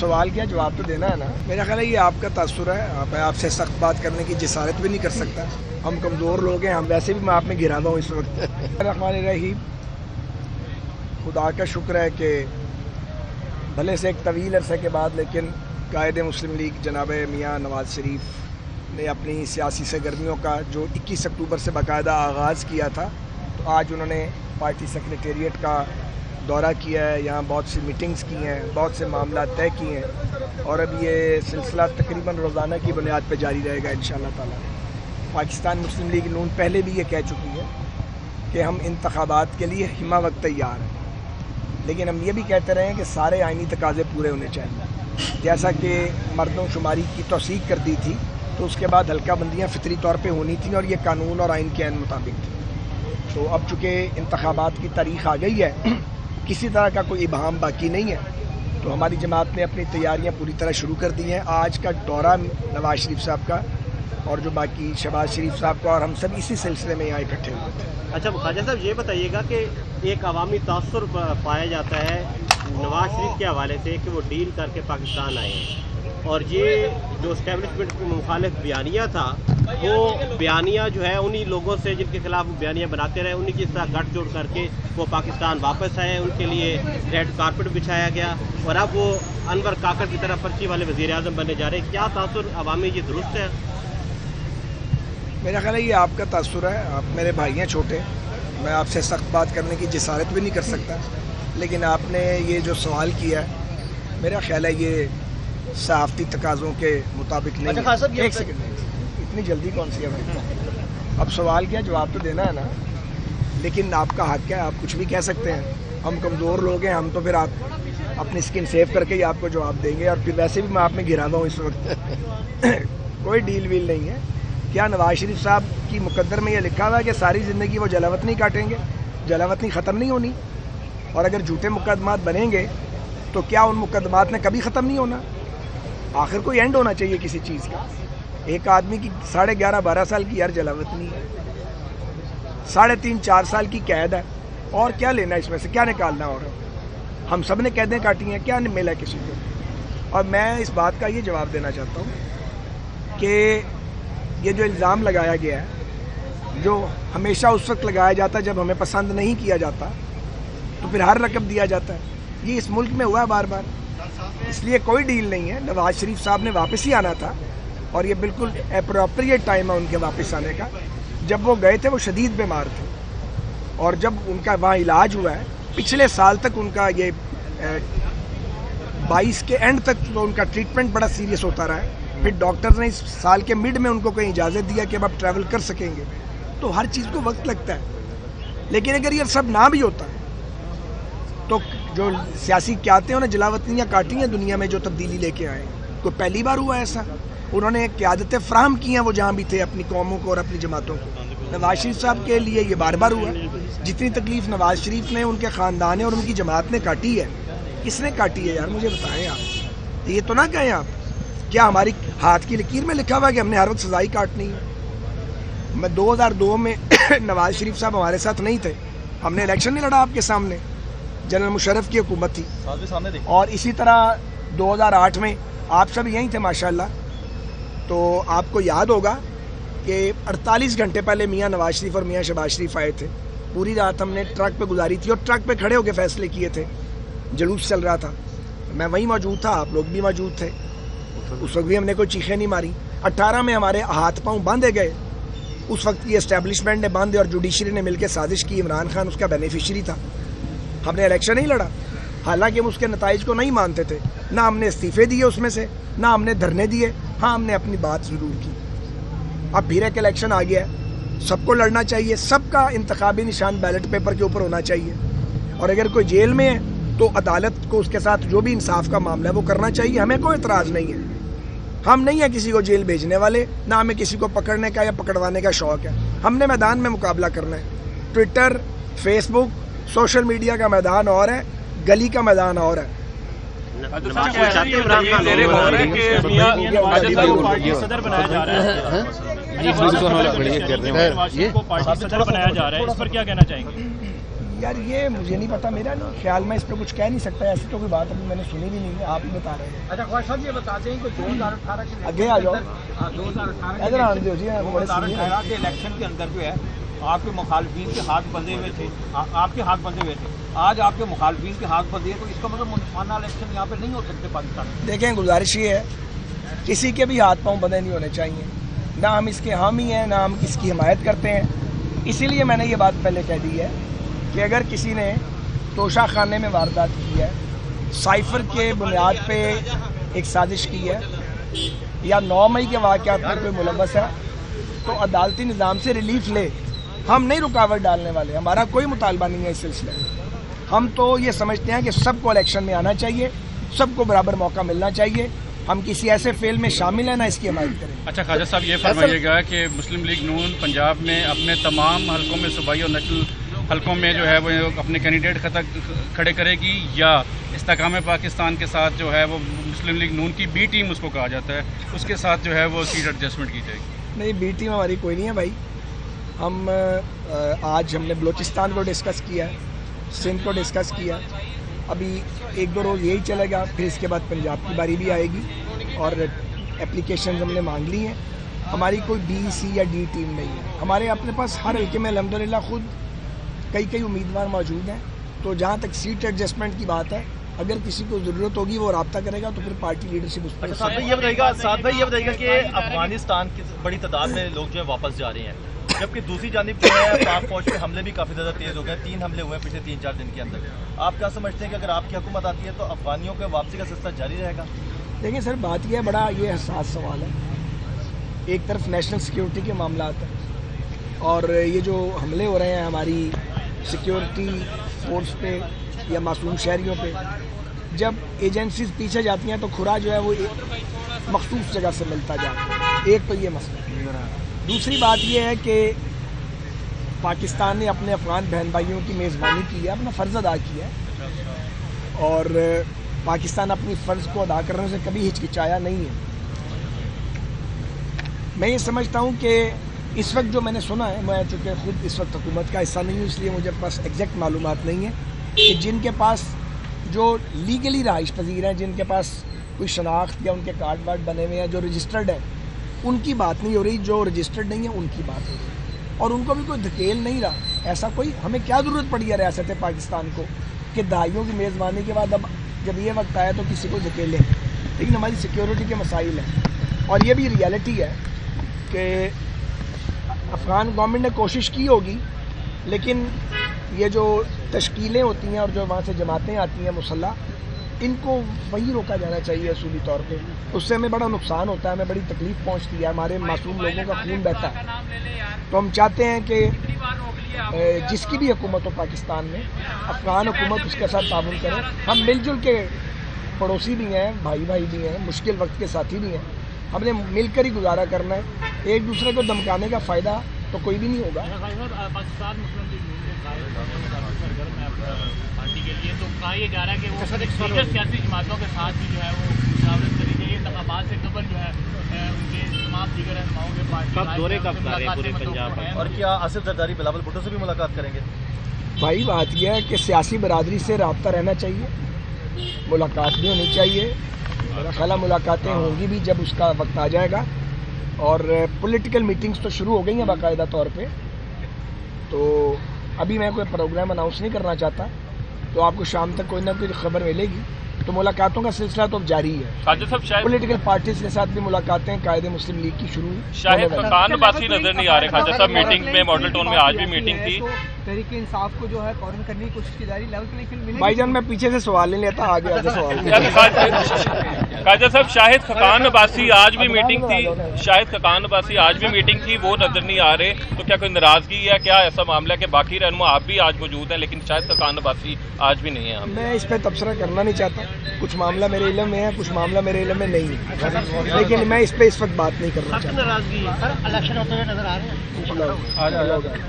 سوال کیا جواب تو دینا ہے نا. میرا خیال ہے یہ آپ کا تاثر ہے. میں آپ سے سخت بات کرنے کی جسارت بھی نہیں کر سکتا. ہم کمزور لوگ ہیں. ہم ویسے بھی میں آپ میں گرا ہوا ہوں اس وقت. الرحمن الرحیم. خدا کا شکر ہے کہ بھلے سے ایک طویل عرصے کے بعد لیکن قائد مسلم لیگ جناب میاں نواز شریف نے اپنی سیاسی سرگرمیوں کا جو 21 اکتوبر سے باقاعدہ آغاز کیا تھا، تو آج انہوں نے پارٹی سیکریٹریٹ کا دورہ کیا ہے. یہاں بہت سی میٹنگز کی ہیں، بہت سے معاملات طے کیے ہیں، اور اب یہ سلسلہ تقریباً روزانہ کی بنیاد پہ جاری رہے گا انشاءاللہ تعالی. پاکستان مسلم لیگ نون پہلے بھی یہ کہہ چکی ہے کہ ہم انتخابات کے لیے ہمہ وقت تیار ہیں، لیکن ہم یہ بھی کہتے رہے ہیں کہ سارے آئینی تقاضے پورے ہونے چاہیے. جیسا کہ مردوں شماری کی توثیق کر دی تھی تو اس کے بعد حلقہ بندیاں فطری طور پہ ہونی تھیں، اور یہ قانون اور آئین کے عین مطابق تھی. تو اب چونکہ انتخابات کی تاریخ آ گئی ہے، کسی طرح کا کوئی ابہام باقی نہیں ہے، تو ہماری جماعت نے اپنی تیاریاں پوری طرح شروع کر دی ہیں. آج کا دورہ نواز شریف صاحب کا اور جو باقی شہباز شریف صاحب کا، اور ہم سب اسی سلسلے میں یہاں اکٹھے ہوئے تھے. اچھا خواجہ صاحب یہ بتائیے گا کہ ایک عوامی تاثر پایا جاتا ہے نواز شریف کے حوالے سے کہ وہ ڈیل کر کے پاکستان آئے ہیں، اور یہ جو اسٹیبلشمنٹ کے مخالف بیانیہ تھا، وہ بیانیہ جو ہے انہی لوگوں سے جن کے خلاف وہ بیانیہ بناتے رہے، انہی کی طرح گٹھ جوڑ کر کے وہ پاکستان واپس آئے. ان کے لیے ریڈ کارپٹ بچھایا گیا، اور اب وہ انور کاکڑ کی طرح پرچی والے وزیر اعظم بننے جا رہے ہیں. کیا تاثر عوامی یہ درست ہے؟ میرا خیال ہے یہ آپ کا تاثر ہے. آپ میرے بھائی ہیں چھوٹے، میں آپ سے سخت بات کرنے کی جسارت بھی نہیں کر سکتا، لیکن آپ نے یہ جو سوال کیا ہے میرا خیال ہے یہ صحافتی تقاضوں کے مطابق نہیں ہے. ایک سیکنڈ، اتنی جلدی کون سی ہے بھائی؟ اب سوال کیا جواب تو دینا ہے نا، لیکن آپ کا حق ہے، آپ کچھ بھی کہہ سکتے ہیں. ہم کمزور لوگ ہیں، ہم تو پھر آپ اپنی اسکن سیو کر کے ہی آپ کو جواب دیں گے، اور پھر ویسے بھی میں آپ میں گرا ہوا ہوں اس وقت. کوئی ڈیل ویل نہیں ہے. کیا نواز شریف صاحب کی مقدر میں یہ لکھا ہوا ہے کہ ساری زندگی وہ جلاوطنی کاٹیں گے؟ جلاوطنی ختم نہیں ہونی، اور اگر جھوٹے مقدمات بنیں گے تو کیا ان مقدمات نے کبھی ختم نہیں ہونا؟ آخر کوئی اینڈ ہونا چاہیے کسی چیز کا. ایک آدمی کی 11.5-12 سال کی یار جلاوطنی ہے، 3.5-4 سال کی قید ہے، اور کیا لینا اس میں سے؟ کیا نکالنا؟ اور ہم سب نے قیدیں کاٹی ہیں، کیا ملا کسی کو؟ اور میں اس بات کا یہ جواب دینا چاہتا ہوں کہ یہ جو الزام لگایا گیا ہے، جو ہمیشہ اس وقت لگایا جاتا ہے جب ہمیں پسند نہیں کیا جاتا، تو پھر ہر رقم دیا جاتا ہے. یہ اس ملک میں ہوا ہے بار بار. اس لیے کوئی ڈیل نہیں ہے. نواز شریف صاحب نے واپس ہی آنا تھا، اور یہ بالکل اپروپریٹ ٹائم ہے ان کے واپس آنے کا. جب وہ گئے تھے وہ شدید بیمار تھے، اور جب ان کا وہاں علاج ہوا ہے، پچھلے سال تک ان کا یہ 22 کے اینڈ تک تو ان کا ٹریٹمنٹ بڑا سیریس ہوتا رہا ہے. پھر ڈاکٹرز نے اس سال کے مڈ میں ان کو کہیں اجازت دیا کہ اب آپ ٹریول کر سکیں گے. تو ہر چیز کو وقت لگتا ہے، لیکن اگر یہ سب نہ بھی ہوتا تو جو سیاسی قیادتیں انہیں جلاوطنیاں کاٹی ہیں دنیا میں جو تبدیلی لے کے آئے، کوئی پہلی بار ہوا ایسا؟ انہوں نے قیادتیں فراہم کی ہیں وہ جہاں بھی تھے اپنی قوموں کو اور اپنی جماعتوں کو. نواز شریف صاحب کے لیے یہ بار بار ہوا. جتنی تکلیف نواز شریف نے، ان کے خاندان نے اور ان کی جماعت نے کاٹی ہے، کس نے کاٹی ہے یار؟ مجھے بتائیں آپ. یہ تو نہ کہیں آپ کیا ہماری ہاتھ کی لکیر میں لکھا ہوا ہے کہ ہم نے ہر وقت سزا ہی کاٹنی ہے؟ میں 2002 میں نواز شریف صاحب ہمارے ساتھ نہیں تھے، ہم نے الیکشن نہیں لڑا آپ کے سامنے، جنرل مشرف کی حکومت تھی. اور اسی طرح 2008 میں آپ سب یہیں تھے ماشاءاللہ. تو آپ کو یاد ہوگا کہ 48 گھنٹے پہلے میاں نواز شریف اور میاں شہباز شریف آئے تھے. پوری رات ہم نے ٹرک پہ گزاری تھی، اور ٹرک پہ کھڑے ہو کے فیصلے کیے تھے. جلوس چل رہا تھا، میں وہیں موجود تھا، آپ لوگ بھی موجود تھے. اس وقت بھی ہم نے کوئی چیخیں نہیں ماری. 18 میں ہمارے ہاتھ پاؤں باندھے گئے، اس وقت کی اسٹیبلشمنٹ نے باندھے اور جوڈیشری نے مل کے سازش کی. عمران خان اس کا بینیفیشری تھا. ہم نے الیکشن نہیں لڑا، حالانکہ ہم اس کے نتائج کو نہیں مانتے تھے. نہ ہم نے استعفے دیے اس میں سے، نہ ہم نے دھرنے دیے. ہاں ہم نے اپنی بات ضرور کی. اب پھر ایک الیکشن آ گیا ہے، سب کو لڑنا چاہیے، سب کا انتخابی نشان بیلٹ پیپر کے اوپر ہونا چاہیے. اور اگر کوئی جیل میں ہے تو عدالت کو اس کے ساتھ جو بھی انصاف کا معاملہ ہے وہ کرنا چاہیے. ہمیں کوئی اعتراض نہیں ہے. ہم نہیں ہیں کسی کو جیل بھیجنے والے، نہ ہمیں کسی کو پکڑنے کا یا پکڑوانے کا شوق ہے. ہم نے میدان میں مقابلہ کرنا ہے. ٹویٹر، فیس بک، سوشل میڈیا کا میدان اور ہے، گلی کا میدان اور ہے. صدر بنایا جا رہا ہے، اس پر کیا کہنا چاہیں گے؟ یار یہ مجھے نہیں پتا، میرا خیال میں اس پہ کچھ کہہ نہیں سکتا، ایسی تو کوئی بات ابھی میں نے سنی بھی نہیں ہے، آپ ہی بتا رہے ہیں۔ اچھا خواجہ صاحب یہ بتاتے ہیں کہ 2018 کے آگے آ جاؤ، 2018 ادھر آن دو جی، بڑے سینئر ہیں۔ کے الیکشن کے اندر جو ہے آپ کے مخالفین کے ہاتھ بندھے ہوئے تھے، آپ کے ہاتھ بندھے ہوئے تھے، آج آپ کے مخالفین کے ہاتھ بندھے ہیں، تو اس کا مطلب منصفانہ الیکشن یہاں پہ نہیں ہو سکتے پاکستان میں؟ دیکھیں گزارش یہ ہے، کسی کے بھی ہاتھ پاؤں بندھے نہیں ہونے چاہیے، نہ ہم اس کے حامی ہیں نہ ہم اس کی حمایت کرتے ہیں۔ اسی لیے میں نے یہ بات پہلے کہہ دی ہے کہ اگر کسی نے توشہ خانے میں واردات کی ہے، سائفر کے بنیاد پہ ایک سازش کی ہے، یا 9 مئی کے واقعات میں کوئی ملوث ہے، تو عدالتی نظام سے ریلیف لے، ہم نہیں رکاوٹ ڈالنے والے، ہمارا کوئی مطالبہ نہیں ہے اس سلسلے میں۔ ہم تو یہ سمجھتے ہیں کہ سب کو الیکشن میں آنا چاہیے، سب کو برابر موقع ملنا چاہیے، ہم کسی ایسے فیل میں شامل ہیں نہ اس کی حمایت کریں۔ اچھا خواجہ صاحب یہ فرمائیے گا کہ مسلم لیگ نون پنجاب میں اپنے تمام حلقوں میں، صوبائی اور نیشنل حلقوں میں جو ہے وہ اپنے کینڈیڈیٹ کھڑے کرے گی، یا استحکام پاکستان کے ساتھ جو ہے وہ مسلم لیگ نون کی بی ٹیم اس کو کہا جاتا ہے، اس کے ساتھ جو ہے وہ سیٹ ایڈجسٹمنٹ کی جائے گی؟ نہیں، بی ٹیم ہماری کوئی نہیں ہے بھائی۔ ہم آج ہم نے بلوچستان کو ڈسکس کیا، سندھ کو ڈسکس کیا، ابھی 1-2 روز یہی چلے گا، پھر اس کے بعد پنجاب کی باری بھی آئے گی، اور اپلیکیشنز ہم نے مانگ لی ہیں۔ ہماری کوئی بی سی یا ڈی ٹیم نہیں ہے، ہمارے اپنے پاس ہر حلقے میں الحمدللہ خود کئی امیدوار موجود ہیں۔ تو جہاں تک سیٹ ایڈجسٹمنٹ کی بات ہے، اگر کسی کو ضرورت ہوگی وہ رابطہ کرے گا، تو پھر پارٹی لیڈرشپ اس پر۔ ساتھ بھائی یہ بتائیے گا کہ افغانستان کی بڑی تعداد میں لوگ جو ہے واپس جا رہے ہیں، جبکہ دوسری جانب جو ہے پاک فوج کے حملے بھی کافی زیادہ تیز ہو گئے، 3 حملے ہوئے ہیں پچھلے 3-4 دن کے اندر۔ آپ کیا سمجھتے ہیں کہ اگر آپ کی حکومت آتی ہے تو افغانیوں کے واپسی کا سلسلہ جاری رہے گا؟ دیکھیں سر، بات یہ ہے، بڑا یہ حساس سوال ہے۔ ایک طرف نیشنل سیکیورٹی کے معاملات ہیں، اور یہ جو حملے ہو رہے ہیں ہماری سیکیورٹی فورس پہ یا معصوم شہریوں پہ، جب ایجنسیز پیچھے جاتی ہیں تو کھرا جو ہے وہ ایک مخصوص جگہ سے ملتا جاتا ہے۔ ایک تو یہ مسئلہ۔ دوسری بات یہ ہے کہ پاکستان نے اپنے افغان بہن بھائیوں کی میزبانی کی ہے، اپنا فرض ادا کیا ہے، اور پاکستان اپنی فرض کو ادا کرنے سے کبھی ہچکچایا نہیں ہے۔ میں یہ سمجھتا ہوں کہ اس وقت جو میں نے سنا ہے، میں چونکہ خود اس وقت حکومت کا حصہ نہیں ہوں، اس لیے مجھے پاس ایگزیکٹ معلومات نہیں ہے کہ جن کے پاس جو لیگلی رہائش پذیر ہیں، جن کے پاس کوئی شناخت یا ان کے کارڈ وارڈ بنے ہوئے ہیں، جو رجسٹرڈ ہیں، ان کی بات نہیں ہو رہی، جو رجسٹرڈ نہیں ہیں ان کی بات ہو رہی ہے، اور ان کو بھی کوئی دھکیل نہیں رہا۔ ایسا کوئی ہمیں کیا ضرورت پڑی ہے ریاست پاکستان کو کہ دہائیوں کی میزبانی کے بعد اب جب یہ وقت آیا تو کسی کو دھکیلیں؟ لیکن ہماری سیکیورٹی کے مسائل ہیں، اور یہ بھی ریالٹی ہے کہ افغان گورنمنٹ نے کوشش کی ہوگی، لیکن یہ جو تشکیلیں ہوتی ہیں اور جو وہاں سے جماعتیں آتی ہیں مسلح، ان کو وہیں روکا جانا چاہیے اصولی طور پہ۔ اس سے ہمیں بڑا نقصان ہوتا ہے، ہمیں بڑی تکلیف پہنچتی ہے، ہمارے معصوم لوگوں کا خون بہتا ہے۔ تو ہم چاہتے ہیں کہ جس کی بھی حکومت ہو پاکستان میں، افغان حکومت اس کے ساتھ تعاون کرے۔ ہم مل جل کے پڑوسی بھی ہیں، بھائی بھی ہیں، مشکل وقت کے ساتھی بھی ہیں، ہم نے مل کر ہی گزارا کرنا ہے۔ ایک دوسرے کو دمکانے کا فائدہ تو کوئی بھی نہیں ہوگا۔ پاکستان مسلم لیگ پارٹی کے لیے تو کہا یہ جا رہا ہے کہ وہ دیگر سیاسی جماعتوں کے ساتھ بھی جو ہے وہ مشاورت کری گئی ہے، انتخابات سے قبل جو ہے ان کے تمام دیگر رہنماؤں کے پارٹی کب دورے کب جا رہے ہیں پورے پنجاب میں؟ اور کیا آصف زرداری بلاول بھٹو سے بھی ملاقات کریں گے؟ بھائی بات یہ ہے کہ سیاسی برادری سے رابطہ رہنا چاہیے، ملاقات بھی ہونی چاہیے، میرا خیال ہے ملاقاتیں ہوں گی بھی جب اس کا وقت آ جائے گا، اور پولیٹیکل میٹنگز تو شروع ہو گئی ہیں باقاعدہ طور پہ۔ تو ابھی میں کوئی پروگرام اناؤنس نہیں کرنا چاہتا، تو آپ کو شام تک کوئی نہ کوئی خبر ملے گی۔ تو ملاقاتوں کا سلسلہ تو اب جاری ہے، پولیٹیکل پارٹیز کے ساتھ بھی ملاقاتیں قائد مسلم لیگ کی شروع شاہد خاقان عباسی نظر نہیں آ رہے خواجہ صاحب میٹنگ میں، ماڈل ٹاؤن میں آج بھی میٹنگ تھی۔ تحریک انصاف کو جو ہے کورن کرنے کی کوشش کی جا رہی ہے، بھائی جان میں پیچھے سے سوال نہیں لیتا، آگے سوال۔ خواجہ صاحب شاہد خاقان عباسی آج بھی میٹنگ تھی، شاہد خاقان عباسی آج بھی میٹنگ تھی، وہ نظر نہیں آ رہے، تو کیا کوئی ناراضگی ہے؟ کیا ایسا معاملہ ہے کہ باقی رہنما آپ بھی آج موجود ہیں لیکن شاہد خاقان عباسی آج بھی نہیں ہیں؟ میں اس پہ تبصرہ کرنا نہیں چاہتا، کچھ معاملہ میرے علم میں ہے، کچھ معاملہ میرے علم میں نہیں ہے، لیکن میں اس پہ اس وقت بات نہیں کرنا چاہتا۔ ناراضگی ہے سر، الیکشن ہوتے ہوئے نظر آ رہے ہیں۔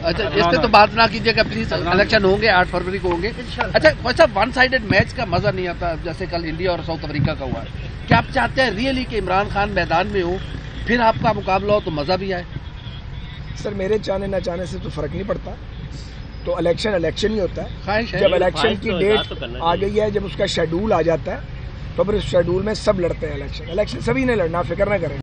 اچھا اس پہ تو بات نہ کیجیے گا پلیز، الیکشن ہوں گے 8 فروری کو ہوں گے۔ اچھا صاحب، ون سائیڈڈ میچ کا مزہ نہیں آتا جیسے کل انڈیا اور ساؤتھ افریقہ کا ہوا ہے، کیا آپ چاہتے ہیں ریئلی کہ عمران خان میدان میں ہو پھر آپ کا مقابلہ ہو تو مزہ بھی آئے؟ سر میرے چاہنے نہ چاہنے سے تو فرق نہیں پڑتا، تو الیکشن ہی ہوتا ہے. خواہش ہے جب الیکشن کی تو ڈیٹ کرنا آ گئی ہے, جب اس کا شیڈول آ جاتا ہے, تو پھر اس شیڈول میں سب لڑتے ہیں الیکشن سبھی نے لڑنا, فکر نہ کریں.